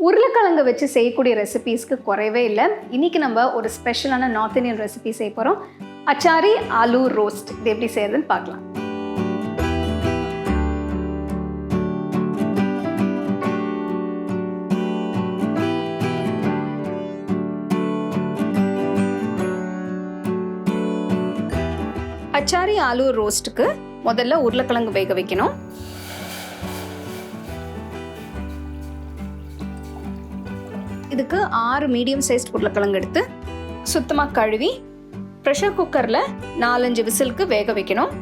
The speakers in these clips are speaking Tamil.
உருளைக்கிழங்கு வச்சு செய்யக்கூடிய ரெசிபீஸ்க்கு குறைவே இல்லை. இன்றைக்கி நம்ம ஒரு ஸ்பெஷலான நார்த் இந்தியன் ரெசிபி செய்ய போகிறோம். அச்சாரி ஆலூ ரோஸ்ட். இது எப்படி செய்யறதுன்னு பார்க்கலாம். அச்சாரி ஆலூ ரோஸ்ட்டுக்கு முதல்ல உருளைக்கிழங்கு வேக வைக்கணும். இதுக்கு 6 மீடியம் சைஸ் உருளைக்கிழங்கு எடுத்து சுத்தமாக கழுவி ப்ரெஷர் குக்கரில் 4-5 விசிலுக்கு வேக வைக்கணும்.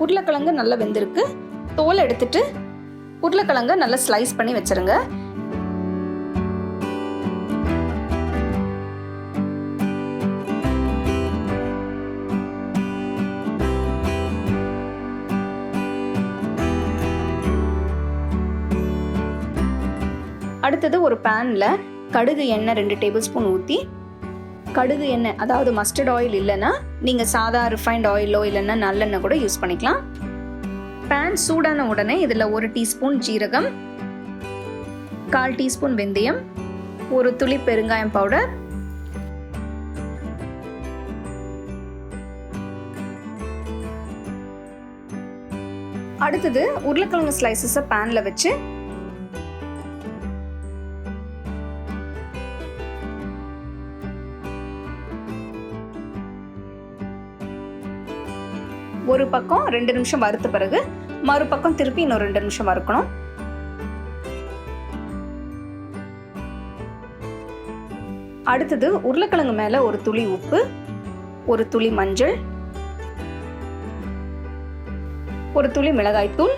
உருளைக்கிழங்கு நல்லா வெந்திருக்கு. தோல் எடுத்துட்டு உருளைக்கிழங்கை நல்லா ஸ்லைஸ் பண்ணி வச்சிருங்க. அடுத்தது ஒரு பேன்ல கடுகு எண்ணெய் 2 டேபிள் ஸ்பூன் ஊற்றி, கடுகு எண்ணெய் அதாவது மஸ்டர்ட் ஆயில் இல்லைன்னா நீங்கள் சாதா ரிஃபைண்ட் ஆயிலோ இல்லைன்னா நல்லெண்ணெய் கூட யூஸ் பண்ணிக்கலாம். பேன் சூடான உடனே இதில் 1 டீஸ்பூன் ஜீரகம், 1/4 டீஸ்பூன் வெந்தயம், 1 துளி பெருங்காயம் பவுடர், அடுத்தது உருளைக்கிழங்கு ஸ்லைசஸை பேனில் வச்சு ஒரு பக்கம் 2 நிமிஷம் வறுத்த பிறகு மறுபக்கம் திருப்பி இன்னும் 2 நிமிஷம் வறுக்கணும். அடுத்தது உருளைக்கிழங்கு மேல 1 துளி உப்பு, 1 துளி மஞ்சள், 1 துளி மிளகாய்த்தூள்,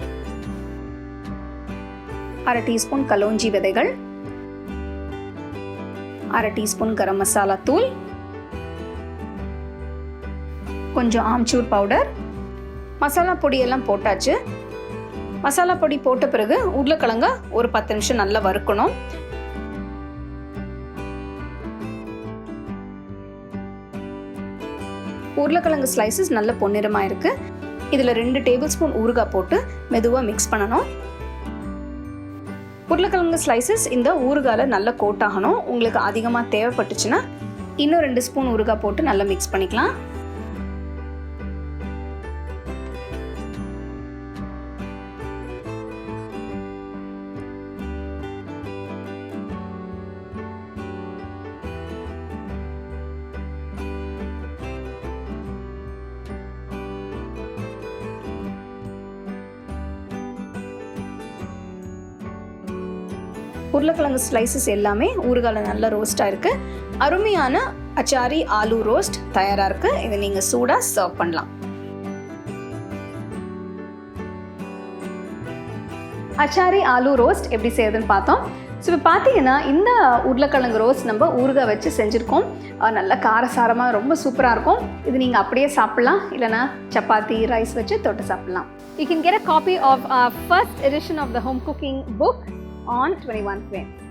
1/2 டீஸ்பூன் கலோஞ்சி விதைகள், 1/2 டீஸ்பூன் கரம் மசாலா தூள், கொஞ்சம் ஆம்ச்சூர் பவுடர். மசாலா பொடியெல்லாம் போட்டாச்சு. மசாலா பொடி போட்ட பிறகு உருளைக்கிழங்க ஒரு 10 நிமிஷம் நல்லா வறுக்கணும். உருளைக்கிழங்கு ஸ்லைசஸ் நல்ல பொன்னிறமாக இருக்கு. இதில் 2 டேபிள் ஸ்பூன் ஊறுகாய் போட்டு மெதுவாக மிக்ஸ் பண்ணணும். உருளைக்கிழங்கு ஸ்லைசஸ் இந்த ஊறுகாயில் நல்லா கோட் ஆகணும். உங்களுக்கு அதிகமாக தேவைப்பட்டுச்சுன்னா இன்னும் 2 ஸ்பூன் ஊறுகாய் போட்டு நல்லா மிக்ஸ் பண்ணிக்கலாம். உருளைக்கிழங்கு ஸ்லைசஸ் எல்லாமே ஊறுகாயில் நல்லா ரோஸ்டாக இருக்குது. அருமையான அச்சாரி ஆலூ ரோஸ்ட் தயாராக இருக்குது. இதை நீங்கள் சூடாக சர்வ் பண்ணலாம். அச்சாரி ஆலூ ரோஸ்ட் எப்படி செய்யுதுன்னு பார்த்தோம். ஸோ இப்போ பார்த்தீங்கன்னா இந்த உருளைக்கிழங்கு ரோஸ்ட் நம்ம ஊறுகாய் வச்சு செஞ்சுருக்கோம். நல்லா காரசாரமாக ரொம்ப சூப்பராக இருக்கும். இது நீங்கள் அப்படியே சாப்பிட்லாம், இல்லைனா சப்பாத்தி ரைஸ் வச்சு தொட்டு சாப்பிட்லாம். You can get a copy of our first edition of the home cooking book on 21 frames.